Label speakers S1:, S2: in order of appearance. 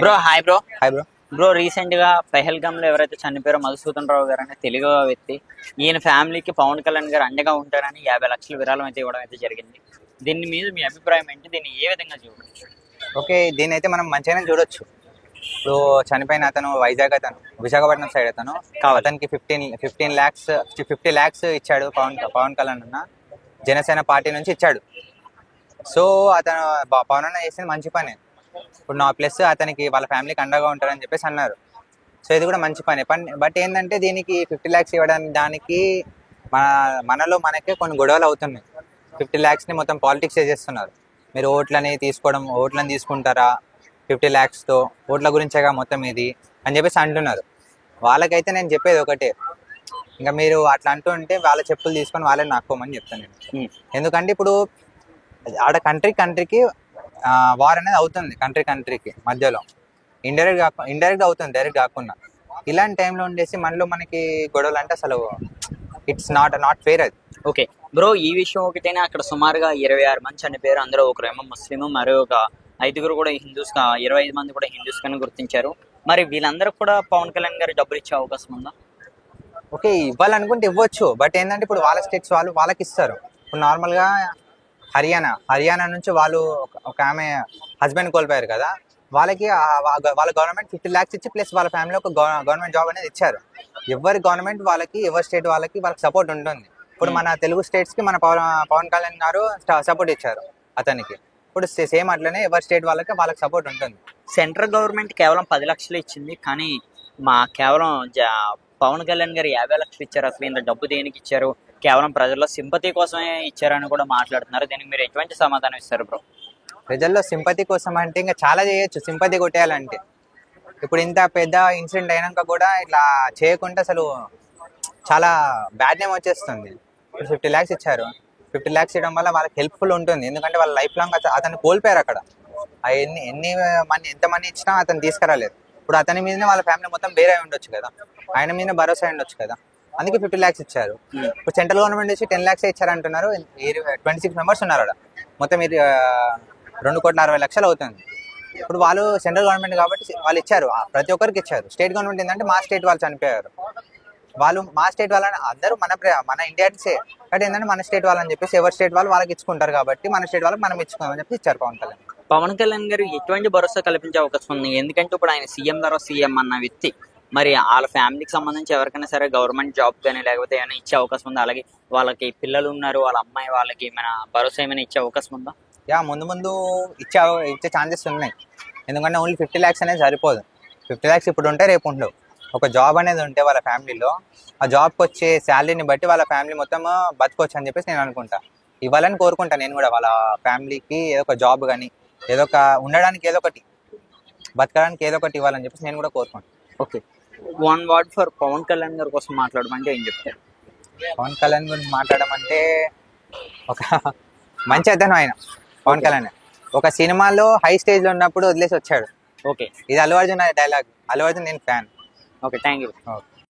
S1: Bro hi bro.
S2: Hi bro.
S1: Bro recent గా పెహల్గామ్ లో ఎవరైతే చనిపోయారో మధుసూదన్ రావు గారు అనే తెలుగు వ్యక్తి, ఈయన ఫ్యామిలీకి పవన్ కళ్యాణ్ గారు అండగా ఉంటారని 50 లక్షల విరాళం అయితే ఇవ్వడం అయితే జరిగింది. దీని మీద మీ అభిప్రాయం ఏంటి? దీన్ని ఏ విధంగా చూడవచ్చు?
S2: ఓకే, దీని అయితే మనం మంచిగానే చూడొచ్చు. ఇప్పుడు చనిపోయిన అతను వైజాగ్, అతను విశాఖపట్నం సైడ్ అతను, అతనికి 50 lakhs ఇచ్చాడు పవన్ కళ్యాణ్ అన్న, జనసేన పార్టీ నుంచి ఇచ్చాడు. సో అతను పవన్ అన్న చేసింది మంచి పని. ఇప్పుడు నా ప్లస్ అతనికి వాళ్ళ ఫ్యామిలీకి అండగా ఉంటారని చెప్పేసి అన్నారు. సో ఇది కూడా మంచి పని. బట్ ఏంటంటే దీనికి 50 lakhs ఇవ్వడానికి దానికి మనలో మనకే కొన్ని గొడవలు అవుతున్నాయి. 50 lakhs ని మొత్తం పాలిటిక్స్ చేసేస్తున్నారు. మీరు ఓట్లని తీసుకుంటారా 50 lakhs తో? ఓట్ల గురించేగా మొత్తం ఇది అని చెప్పేసి అంటున్నారు. వాళ్ళకైతే నేను చెప్పేది ఒకటే, ఇంకా మీరు అట్లా అంటుంటే వాళ్ళ చెప్పులు తీసుకొని వాళ్ళని నాక్కోమని చెప్తాను నేను. ఎందుకంటే ఇప్పుడు ఆడ కంట్రీకి వార్ అనేది అవుతుంది, కంట్రీకి మధ్యలో ఇండైరెక్ట్ అవుతుంది, డైరెక్ట్ కాకుండా. ఇలాంటి టైంలో ఉండేసి మనలో మనకి గొడవలు అంటే అసలు ఇట్స్ నాట్ ఫెయిర్ అది.
S1: ఓకే బ్రో, ఈ విషయం ఒకటేనా? అక్కడ సుమారుగా 26 మంది చనిపోయారు. అందులో ఒకరేమో ముస్లిం, మరి ఒక 5 కూడా హిందూస్, 25 మంది కూడా హిందూస్ కానీ గుర్తించారు. మరి వీళ్ళందరూ కూడా పవన్ కళ్యాణ్ గారు డబ్బులు ఇచ్చే అవకాశం ఉందా?
S2: ఓకే, ఇవ్వాలనుకుంటే ఇవ్వచ్చు. బట్ ఏంటంటే ఇప్పుడు వాళ్ళ స్టేట్స్ వాళ్ళకి ఇస్తారు. ఇప్పుడు నార్మల్గా హర్యానా నుంచి వాళ్ళు ఒక ఆమె హస్బెండ్ కోల్పోయారు కదా, వాళ్ళకి వాళ్ళ గవర్నమెంట్ 50 lakhs ఇచ్చి ప్లస్ వాళ్ళ ఫ్యామిలీ ఒక గవర్నమెంట్ జాబ్ అనేది ఇచ్చారు. ఎవరి గవర్నమెంట్ వాళ్ళకి, ఎవరి స్టేట్ వాళ్ళకి సపోర్ట్ ఉంటుంది. ఇప్పుడు మన తెలుగు స్టేట్స్ కి మన పవన్ కళ్యాణ్ గారు సపోర్ట్ ఇచ్చారు అతనికి. ఇప్పుడు సేమ్ అట్లనే ఎవరి స్టేట్ వాళ్ళకి సపోర్ట్ ఉంటుంది.
S1: సెంట్రల్ గవర్నమెంట్ కేవలం 10 లక్షలు ఇచ్చింది, కానీ కేవలం పవన్ కళ్యాణ్ గారు 50 లక్షలు ఇచ్చారు. అసలు ఇంత డబ్బు దేనికి ఇచ్చారు? కేవలం ప్రజల్లో సింపతి కోసమే ఇచ్చారని కూడా మాట్లాడుతున్నారు. దీనికి మీరు ఎటువంటి సమాధానం ఇస్తారు బ్రో?
S2: ప్రజల్లో సింపతి కోసం అంటే ఇంకా చాలా చేయొచ్చు. సింపతి కొట్టేయాలంటే ఇప్పుడు ఇంత పెద్ద ఇన్సిడెంట్ అయినాక కూడా ఇట్లా చేయకుండా అసలు చాలా బ్యాడ్ నేమ్ వచ్చేస్తుంది. ఇప్పుడు 50 lakhs ఇచ్చారు. 50 lakhs ఇవ్వడం వల్ల వాళ్ళకి హెల్ప్ఫుల్ ఉంటుంది. ఎందుకంటే వాళ్ళ లైఫ్ లాంగ్ అతను కోల్పోయారు అక్కడ. ఎంతమంది ఇచ్చినా అతను తీసుకురాలేదు. ఇప్పుడు అతని మీదనే వాళ్ళ ఫ్యామిలీ మొత్తం వేరే ఉండొచ్చు కదా, ఆయన మీద భరోసా ఉండొచ్చు కదా, అందుకే 50 lakhs ఇచ్చారు. ఇప్పుడు సెంట్రల్ గవర్నమెంట్ వచ్చి 10 lakhs ఇచ్చారు అంటున్నారు. 26 members ఉన్నారు అక్కడ, మొత్తం 2,60,00,000 అవుతుంది. ఇప్పుడు వాళ్ళు సెంట్రల్ గవర్నమెంట్ కాబట్టి వాళ్ళు ఇచ్చారు, ప్రతి ఒక్కరికి ఇచ్చారు. స్టేట్ గవర్నమెంట్ ఏంటంటే మా స్టేట్ వాళ్ళు చనిపోయారు, మా స్టేట్ వాళ్ళని అందరూ మన ఇండియన్సే, బట్ ఏంటంటే మన స్టేట్ వాళ్ళని చెప్పేసి ఎవరి స్టేట్ వాళ్ళు వాళ్ళకి ఇచ్చుకుంటారు కాబట్టి మన స్టేట్ వాళ్ళకి మనం ఇచ్చుకోమని చెప్పి ఇచ్చారు
S1: పవన్ కళ్యాణ్ గారు ఎటువంటి భరోసా కల్పించే అవకాశం ఉంది? ఎందుకంటే ఇప్పుడు ఆయన సీఎం అన్న వ్యక్తి, మరి వాళ్ళ ఫ్యామిలీకి సంబంధించి ఎవరికైనా సరే గవర్నమెంట్ జాబ్ కానీ లేకపోతే ఏమైనా ఇచ్చే అవకాశం ఉందా? అలాగే వాళ్ళకి పిల్లలు ఉన్నారు, వాళ్ళ అమ్మాయి వాళ్ళకి ఏమైనా భరోసా ఏమైనా ఇచ్చే అవకాశం ఉందా?
S2: ముందు ఇచ్చే ఛాన్సెస్ ఉన్నాయి. ఎందుకంటే ఓన్లీ 50 lakhs అనేది సరిపోదు. 50 lakhs ఇప్పుడు ఉంటే రేపు ఉండవు. ఒక జాబ్ అనేది ఉంటే వాళ్ళ ఫ్యామిలీలో, ఆ జాబ్కి వచ్చే శాలరీని బట్టి వాళ్ళ ఫ్యామిలీ మొత్తం బతకొచ్చు అని చెప్పేసి నేను అనుకుంటా. ఇవ్వాలని కోరుకుంటాను నేను కూడా. వాళ్ళ ఫ్యామిలీకి ఏదో ఒక జాబ్ కానీ, ఏదో ఒక ఉండడానికి, ఏదో ఒకటి బతకడానికి ఏదో ఒకటి ఇవ్వాలని చెప్పేసి నేను కూడా కోరుకుంటాను.
S1: Okay, 1 word for Pawan Kalyan గారి కోసం మాట్లాడమంటే ఏం చెప్తారు?
S2: పవన్ కళ్యాణ్ గురించి మాట్లాడమంటే ఒక మంచి అతను ఆయన. పవన్ కళ్యాణ్ ఒక సినిమాలో హై స్టేజ్ లో ఉన్నప్పుడు వదిలేసి వచ్చాడు.
S1: ఓకే,
S2: ఇది అల్లు అర్జున్ డైలాగ్. అల్లు అర్జున్ నేను ఫ్యాన్.
S1: Okay, thank you.